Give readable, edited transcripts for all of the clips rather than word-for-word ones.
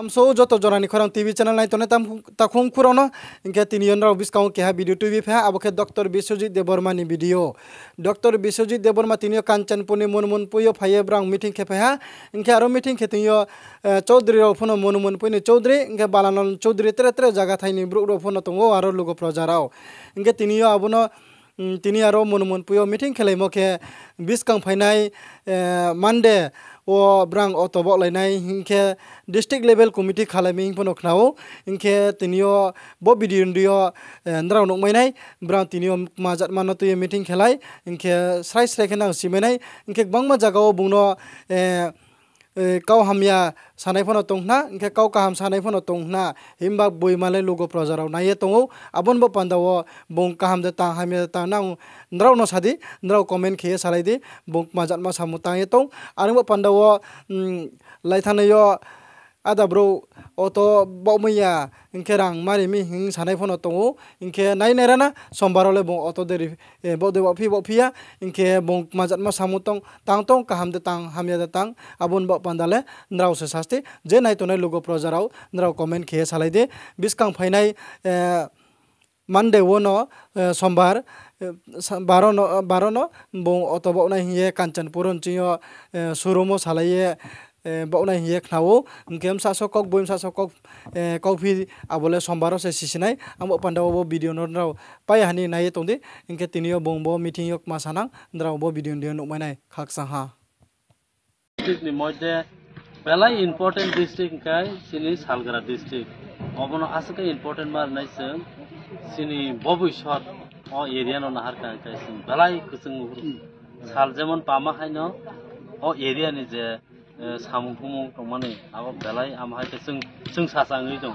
Amso joto jorani khorang TV channel nai tone takhum khurono inke tinion rao biskang keha video TV pha aboke Dr. Biswajit Deborma ni video Dr. Biswajit Deborma tinio Kanchanpur ni mon puyo phaye brang meeting khe pha inke aro meeting khe tinio Chaudhary rao phono mon puyo ni Chaudhary inke Balanon Chaudhary tere jaga thaini bruk ro phono tongo aro logo projarao inke tinio abono tini aro mon puyo meeting khelai moke biskang phainai Monday o brang otobok lainai hingke district level committee khalami hingpono khnao hingke tinio bo video ndio ndraw nokmainai brang tinio majat mano tuye meeting khelai hingke srai khena simenai hingke bangma jagao bungno kau hamya sanai phono tongna hingke kau kaham sanai phono tongna himba boimale logo projarau naye tongo abon bo pandawo bong kaham de tang hamya tang nang ndraw no sadi ndraw comment khe salai di bong majat ma samutang ye tong arbo pandawo laithanayo ada bro oto baumiya inke rang mari mi hing sanai phono tongo inke nai nerana sombarole bong oto deri bo de bo phia inke bong majat ma samutong tang kaham de tang hamya de tang abon bo pandale ndraw se sasti je nai tonai logo projarau ndraw comment khe salai de biskang phainai Monday wono sombar barono bong otobo na hiye Kanchanpur onchiyo surumo salaye bawna hiye khnao ngem sa sokok boim sa sokok coffee abole sombaro se sisinai amo pandawo bo video no pai hani nai tongdi ingke tinio bongbo meeting yok masanang ndraw bo video ndio nokmanai khaksa ha district ni modde belai important district kai sini Salgara district obono asaka important mar nai sing sini bobishot o area no nahar kai sing belai kusung sal jemon pama haino o area ni je samung tongmani abo belai amhai te sung sasangai dong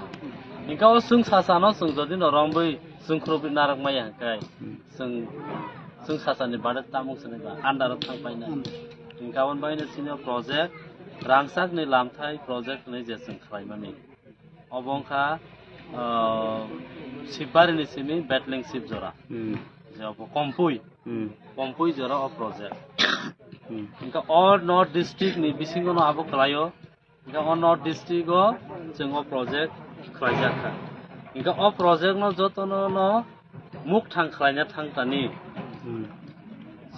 ingka sung sasano sung jodi no rombai sung khrobi narak maya kai sung sasani bade tamung sene ba andar thangpaina ingka on baina sino project rangsak ni lamthai project ni je sung khlaimani obongkha sibari ni simi battling sip jora jabo kompui jora o project ingka all north district ni bisingo no abo klayo ingka all north district o jengo project khlaijaka ingka o project no jotono no muk thang khlaina thang tani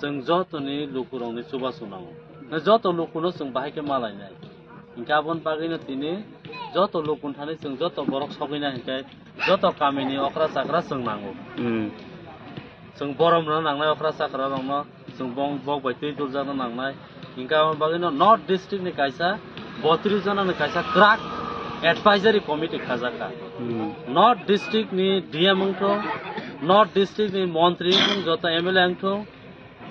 jeng jotoni lukurong ni suba sunang na joto lukuno jeng bahai ke malai nai ingka bon bagina tini joto lukun thani jeng joto borok sogina hingkai joto kamini okra sakra jeng nango jeng borom no nangnai okra sakra no jeng bok bai tei duljana nangnai ingka bagino north district ni kaisa 32 jana ni kaisa crack advisory committee khajaka north district ni DM angtho north district ni montri joto MLA angtho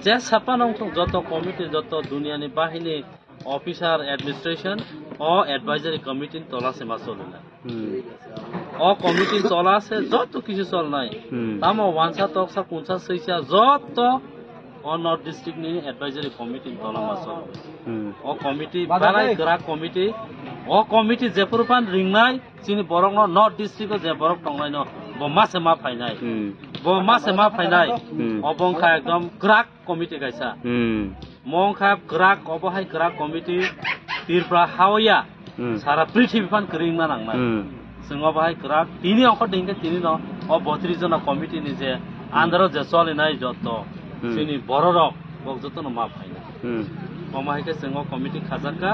je sapa nangtho joto committee joto dunia ni bahini officer administration o advisory committee tola se masolina o committee tola se joto kichu solnai tamo wansa toksa kunsa seisa joto o north district ni advisory committee tola masol o committee balai krak committee o committee jepurupan ringnai sini borok no north district o je borok tongnai no bo masema phainai obongkha ekdom krak committee kaisa mongkha krak obohai krak committee tirpra hawaya sara prithibiphan kringna nangnai singo bahai krak tini ongkho dingke tini no o 32 jona committee ni je andro je solinai joto sini bororok bok joto no ma phaina omai ke singo committee khajaka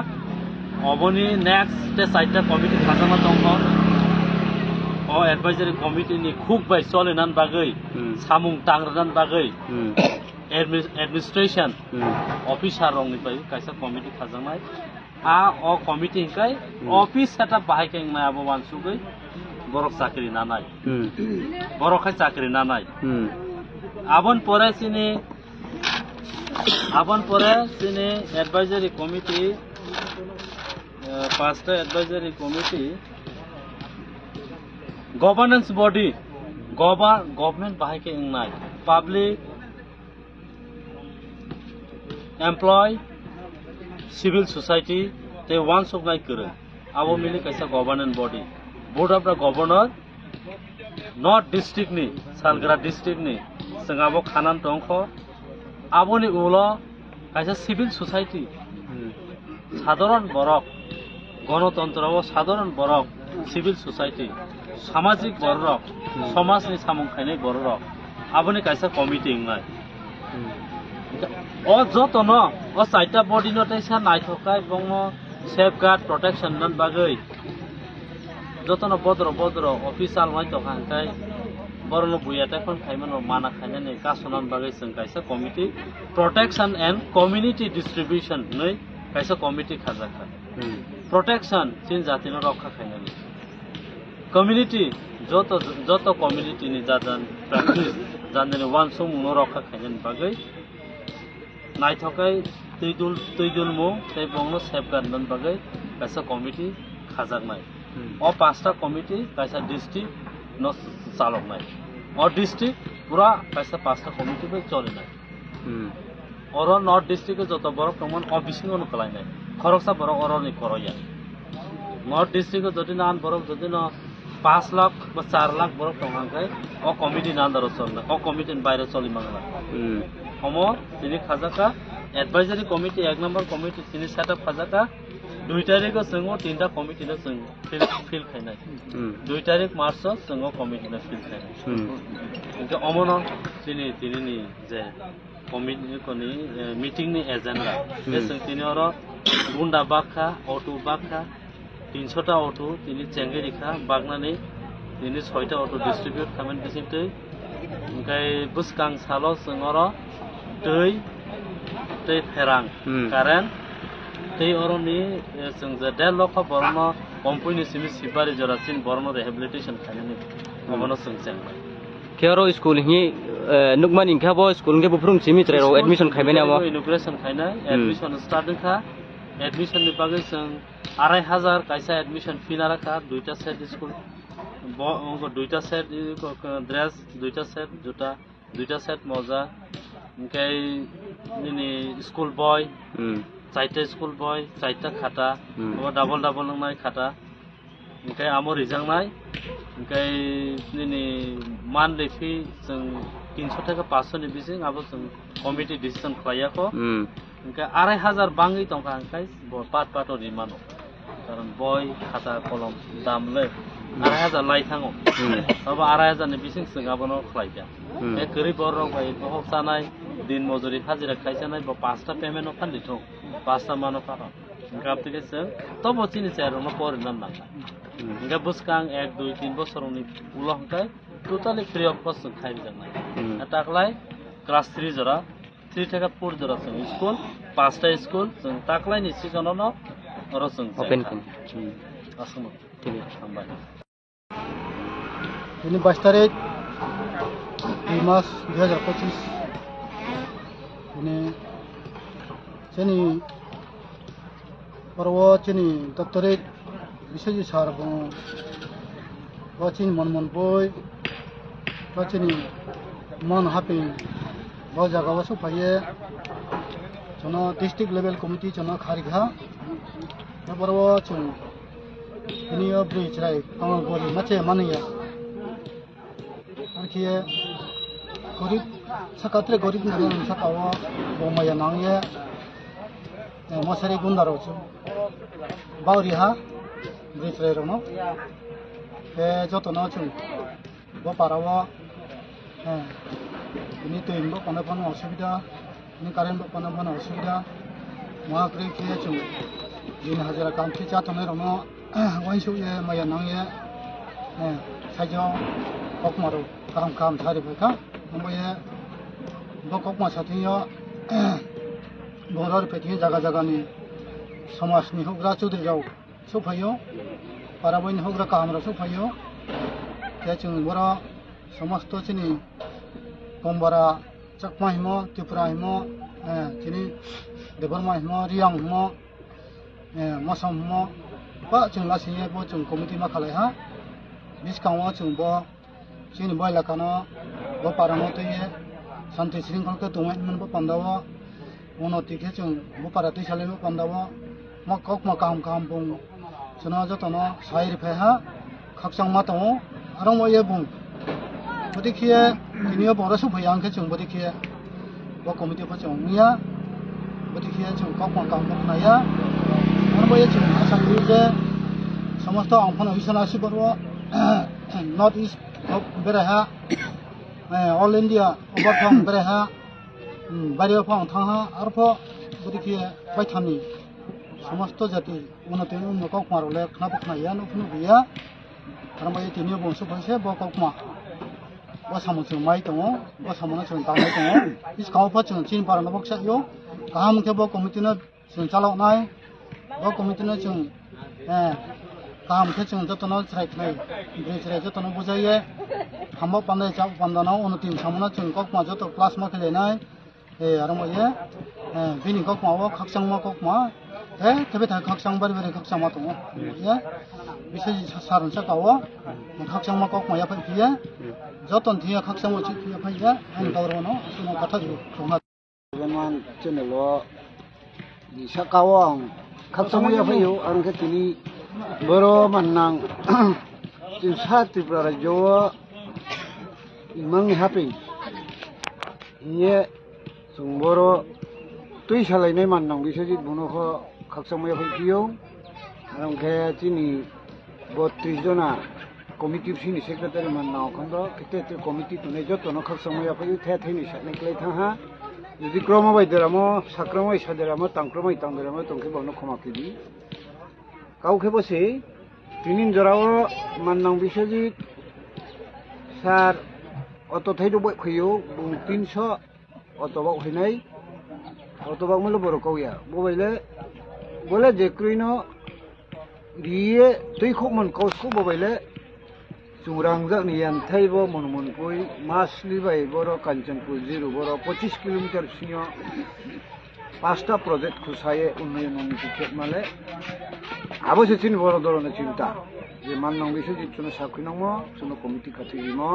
oboni next te site committee khajana tongkho o advisory committee ni khuk bai solinan bagai samung tangranan bagai administration officer rong ni bai kaisa committee khajangnai a o committee kai office setup bahai ke ngai abo wansugai borok chakri nanai abon pore sini advisory committee pasta advisory committee governance body government bahai ke ngai public employee civil society they one of ngai kure abo mili kaisa governance body board of the governor north district ni Salgara district ni sengabo khanan tongkho aboni ulo kaisa civil society সাধারণ বরক গণতন্ত্র ও সাধারণ বরক civil society সামাজিক বরক সমাজনি সামং খাইনাই বরক আবনি কাইসা committee নাই ও যতন ও চাইটা body নটাইসা নাইথকাই বং safeguard protection নান বাগৈ যতন বদ্র official নাই তখানকাই বরনো বুয়াটা কোন খাইমানো মানা খাইনানি কাসনান বাগৈ जों কাইসা committee protection and community distribution नै কাইসা কমিটি খাজাখা প্রটেকশন চিন জাতিনো রক্ষা খাইনানি কমিউনিটি যত কমিউনিটি নি জাজান প্র্যাকটিস জাননে ওয়ান সমুনো রক্ষা খাইনানি বাগৈ নাইথকাই তৈদুল মো তাই বংনো সেফগার্ড নান বাগৈ কাইসা কমিটি খাজাকনাই ও পাঁচটা কমিটি কাইসা ডিস্ট্রিক্ট ন চালকনাই ও ডিস্ট্রিক্ট পুরা কাইসা পাঁচটা কমিটি বে চলিনাই অর নর্থ ডিস্ট্রিক্টে যত বড় প্রমাণ অবিসিং অনুকলাইনাই খরচা বড় অরনি করয়া নর্থ ডিস্ট্রিক্টে যদি নান বড় যদি ন 5 লাখ বা 4 লাখ বড় প্রমাণকাই ও কমিটি নান্দার চলনা ও কমিটির বাইরে চলি মাংলা সম তিনি খাজাকা এডভাইজারি কমিটি 1 নম্বর কমিটি তিনি সেটআপ খাজাকা 2 তারিখ जों 3টা কমিটি না जों ফিল খাইনাই 2 তারিখ মার্চ जों কমিটি না ফিল খাইনাই কিন্তু অমন তিনি যে কমিটি কোনি মিটিং নি এজেন্ডা जों তিনি অর গুন্ডা বাখা অটো বাখা 300টা অটো তিনি চেঙ্গে রেখা বাগনানি তিনি 6টা অটো ডিস্ট্রিবিউট খামেন বিসিতে ओमफ्राय बुसकां साल जों अर दै फेरां कारेन्ट दै अरनि जों जे 1.5 लाख बरन कम्पनी सिमि सिबारि जरासिन बरन रिहेबिलिटेशन खालामनो अबनो जों जें केरो स्कूल हि नुकमान इनखाबो स्कूल के बुफ्रुं सिमिट्रेरो एडमिशन खायबाय नामा इनोग्रेशन खायना एडमिशन स्टार्टिंग खा एडमिशन नि बागै जों 2500 कायसा एडमिशन फी ना राखा 2टा सेट स्कूल 2टा सेट ड्रेस 2टा सेट जुता 2टा सेट मोजा ओमफ्राय नि स्कूल बॉय 4टा स्कूल बॉय 4टा खाता ओ डाबल नांनाय खाता ओमफ्राय आमो रिजांनाय ओमफ्राय नि मानलि फी जों 300 टाका 500 नि बिसिं आबो जों कमिटि डिसिजन खालायाखो ओमफ्राय 2500 बाङै दंखा ओमफ्राय पाट रिमानो कारण बॉय खाता कलम दामले 2500 लाई थाङो अब 2500 नि बिसिं जों आबनो खालायगा बे गरिब बरक बाय बहुत जानाय दिन मजुरि हाजिरा खायजानाय बा 5टा पेमेन्ट फान्दिथ 5टा मानो पारा गाबतिके जों तो बचिनि चारनो परिनाम नांगा इनका बुसकां 1 2 3 बोसोरनि उलहंकाय totally free of cost खायजानाय ताकलाय class 3 जरा 3 टाका 4 जरा जों स्कूल 5टा स्कूल जों ताकलायनि सिगाङावनो अर जों ओपन आसम ठीक हामबाय ini 22 tarik 2 Maret 2025 ini sini perwo sini doktorit Biswajit Sarbong wacin mon boy wacini mon happy bo jaga wasu paye chono district level committee chono kharigha na perwo chung ini yo bridge rai amang bori mache maniya arkiye gorib sakatre gorib nagan sakawa bomaya nangye mosari gundaro chu bauri ha bridge rai rono e joto no chu bo parawa ini to imbo pana osubida ini karen bo pana osubida mahakre ke chu din hajara kam ki cha tone rono wanshu ye maya nangye sajo kokmaro kam thari baka moye bo kokma sathiyo boror peti jaga ni समाज नि होग्रा चौधरी राव सफायो पाराबोनि होग्रा कामरा सफायो ते जों बरा समस्त चिनि Bambara चकमा हिमो त्रिपुरा हिमो चिनि देबरमा हिमो रियां हिमो मसम हिमो बा जों लासिने बो जों कमिटि मा खालाय हा बिसकाङाव जों बो जोंनि बायलाकानो बो पारामो तये शान्ति श्रृंखलखौ दंमोन मोनबो पान्दावो उन्नतिखे जों बो पारा दैसालेबो पान्दावो मकक मकाम काम बुं जोना जतनो साइर फेहा खक्सां मातो आरो मये बुं बदिखिए तिनियो बरसु भयांखे जों बदिखिए बो कमिटि फोजों मिया बदिखिए जों कक मकाम बुंनाया Arboye ching asangli je samasto angphon hisana siboro north east of bereha all India overthong bereha bario phang thangha arpho budiki baithani samasto jati unati unno kokmarole khnabu khnaia no phunu biya arboye tini bongsu phaise bo kokma bo samung chung mai tongo bo samuna chung tamai tongo is kaupha chung chin parana boksa yo kaham ke bo committee na chung chalok nai bo committee na chung kaham ke chung jotono chrai khnai bridge jotono bujaiye hamo pandai chau pandana unutim samuna chung kokma joto plasma khele nai armoye bini kokma wo khaksang ma kokma tebe ta khaksang bari bari khaksang ma tongo ye bisai sarun sa kawo khaksang ma kokma ya phiya joton thiya khaksang mo chi phiya phaiya an dawrono sino katha ju thona Zaman channelo di sakawang khaksang ya phayo ang khatini boro mannang tin sa tripura jo imang happy ye sungboro tui salai nai mannang bisajit buno kho khaksang ya phayo ang khe chini 32 jona committee sini secretary mannang khondo kete committee tune jotono khaksang ya phayo the theni saknai klai tha যদি ক্রমবাই দেরামো সাক্রমাই সাদেরামো তাংক্রমাই তাংদেরামো তংকে বনো ক্ষমাকিদি কাউকে বসে তিনিন জরাও মান্নাং Biswajit sir অত থাইdo বই ফইও 300 অতবাক হইনাই অতবাক মলে বড় কইয়া ববাইলে বলে যে ক্রিনো দিয়ে তুই খমন Cosco ববাইলে Sungrangja niyan thaibo monpui masli bai boro Kanchanpur zero boro 25 kilometer sinyo 5টা project khusaye unnoyon tiket male abo se chin boro dorone chinta je mannang bisojit chuno sakrinamo chuno committee khatigimo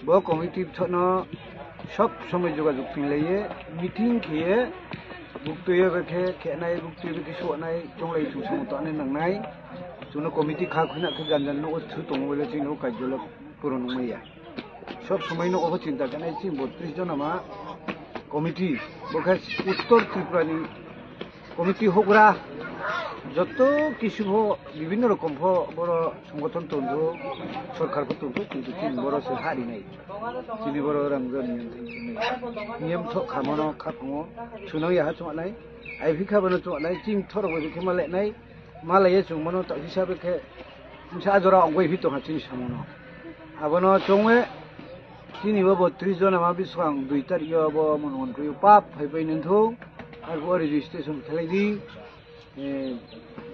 bo committee thono sob somoy jogajog tinlaiye meeting khiye buktoye bekhe khenai buktoye bekhe sonai jonglai chungsang tane nangnai chuno committee kha khina ke janjan no thu tongo bole chino kajjolo purono maiya sob somai no obo chinta kanai chi 32 jona ma committee bokhas uttor tripura ni committee hogra joto kisubho bibhinno rokom pho boro সংগঠন tondu Sarkar ko tondu kintu chin boro se hari nai chini boro rangjon niyam tho khamono khapmo chuno ya ha chonai ai phikha bono chonai ching thoro bo khimale nai Malaya chungmono ta hisabe ke sa jora ongoi hito ha chin samono abono chongwe chini bo 32 jona ma biswang 2 tar yo bo monon ku pap phai pai nin thu ar bo registration thalai di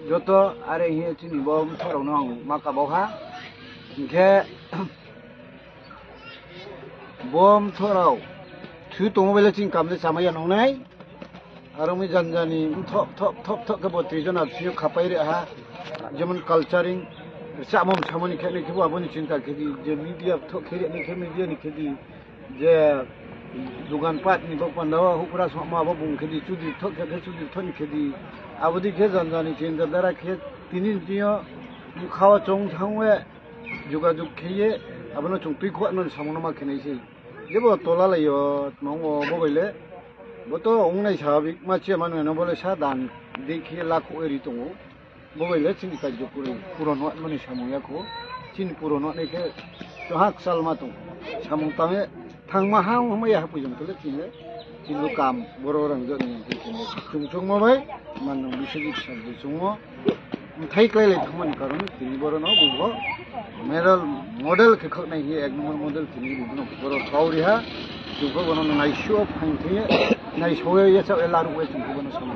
joto are hi chini bo thoro no maka bo ha ke bom thoro thu tongo bele chin kamle samaya nong nai arami janjani top ke botri jona sio khapai re ha jemon culturing samom samoni khene ke aboni chinta khedi je media thok khiri ni ke media ni khedi je dugan pat ni bokpan dawa hukra sama ba bung khedi chudi thok ke chudi thoni khedi abodi ke janjani chinta dara khe tinin dio ni khawa chong thangwe juga juk kheye abono chung tui khwa non samono ma khene sei jebo tola layo mongo bobaile boto ongnai sabik machi manu no bole sadan dekhi lakho eri tongo bobaile chini kajjo kuri purono mani samoya ko chin purono ne ke tohak salma tong samung tame thangma hang maya hapujong tole chile chilu kam boro rangjo ni chine chungchung mo bai manu bisojit sabje chungo thai klai thumani karon tini boro no bubo model ke khoknai hi ek number model tini bubo boro kauri ha Jumpa bono nai show phang thie nai show ye chau elaru we jumpa bono sama